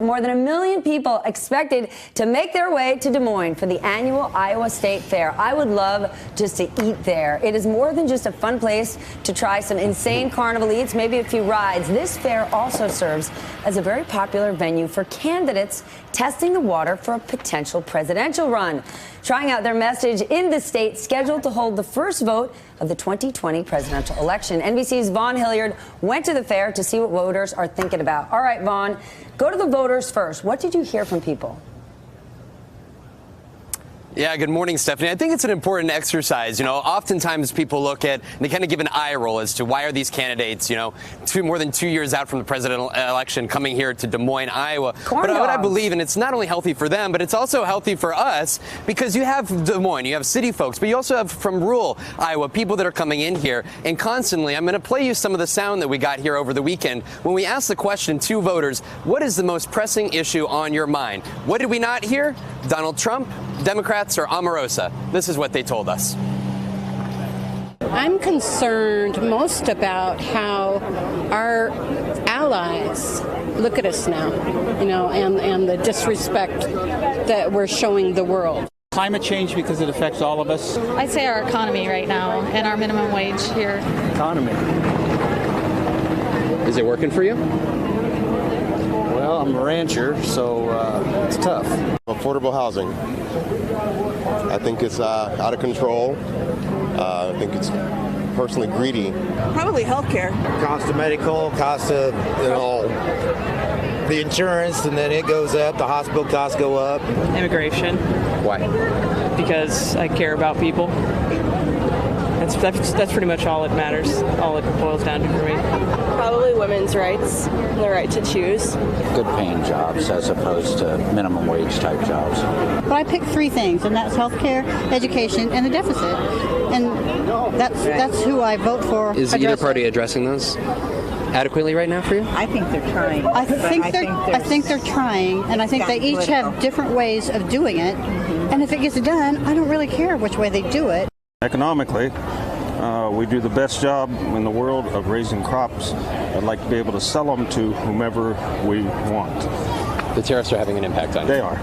more than 1 million people expected to make their way to Des Moines for the annual Iowa State Fair. I would love just to eat there. It is more than just a fun place to try some insane carnival eats, maybe a few rides. This fair also serves as a very popular venue for candidates testing the water for a potential presidential run, trying out their message in the state scheduled to hold the first vote of the 2020 presidential election. NBC's Vaughn Hilliard went to the fair to see what voters are thinking about. All right, Vaughn, go to the voters first. What did you hear from people? Yeah, good morning, Stephanie. I think it's an important exercise. Oftentimes people look at, and they kind of give an eye roll as to why are these candidates, more than 2 years out from the presidential election coming here to Des Moines, Iowa. But what I believe, and it's not only healthy for them, but it's also healthy for us, because you have Des Moines, you have city folks, but you also have from rural Iowa, people that are coming in here. And constantly, I'm going to play you some of the sound that we got here over the weekend when we asked the question to voters, what is the most pressing issue on your mind? What did we not hear? Donald Trump, Democrats, or Omarosa? This is what they told us. I'm concerned most about how our allies look at us now, and the disrespect that we're showing the world. Climate change, because it affects all of us. I'd say our economy right now and our minimum wage here. Economy. Is it working for you? Well, I'm a rancher, so it's tough. Affordable housing. I think it's out of control. I think it's personally greedy. Probably healthcare. Cost of medical, cost of, the insurance, and then it goes up. The hospital costs go up. Immigration. Why? Because I care about people. That's pretty much all it matters, all it boils down to for me. Probably women's rights, and the right to choose. Good paying jobs as opposed to minimum wage type jobs. Well, I picked three things, and that's healthcare, education, and the deficit. And that's who I vote for. Is either party addressing those adequately right now for you? I think they're trying. I think they're trying, and I think they each have different ways of doing it. And if it gets done, I don't really care which way they do it. Economically, we do the best job in the world of raising crops. I'd like to be able to sell them to whomever we want. The tariffs are having an impact on you. They are.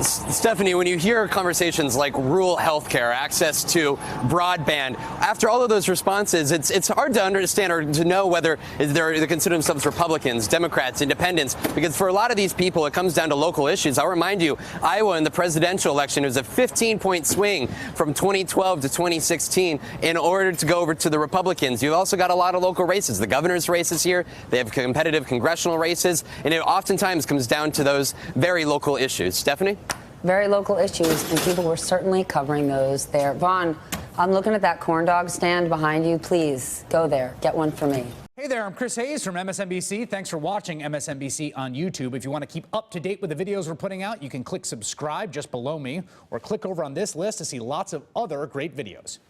Stephanie, when you hear conversations like rural health care, access to broadband, after all of those responses, it's hard to understand or to know whether they consider themselves Republicans, Democrats, Independents, because for a lot of these people, it comes down to local issues. I'll remind you, Iowa in the presidential election, it was a 15-point swing from 2012 to 2016 in order to go over to the Republicans. You've also got a lot of local races. The governor's races here, they have competitive congressional races, and it oftentimes comes down to those very local issues. Stephanie? Very local issues, and people were certainly covering those there. Vaughn, I'm looking at that corn dog stand behind you. Please go there. Get one for me. Hey there, I'm Chris Hayes from MSNBC. Thanks for watching MSNBC on YouTube. If you want to keep up to date with the videos we're putting out, you can click subscribe just below me or click over on this list to see lots of other great videos.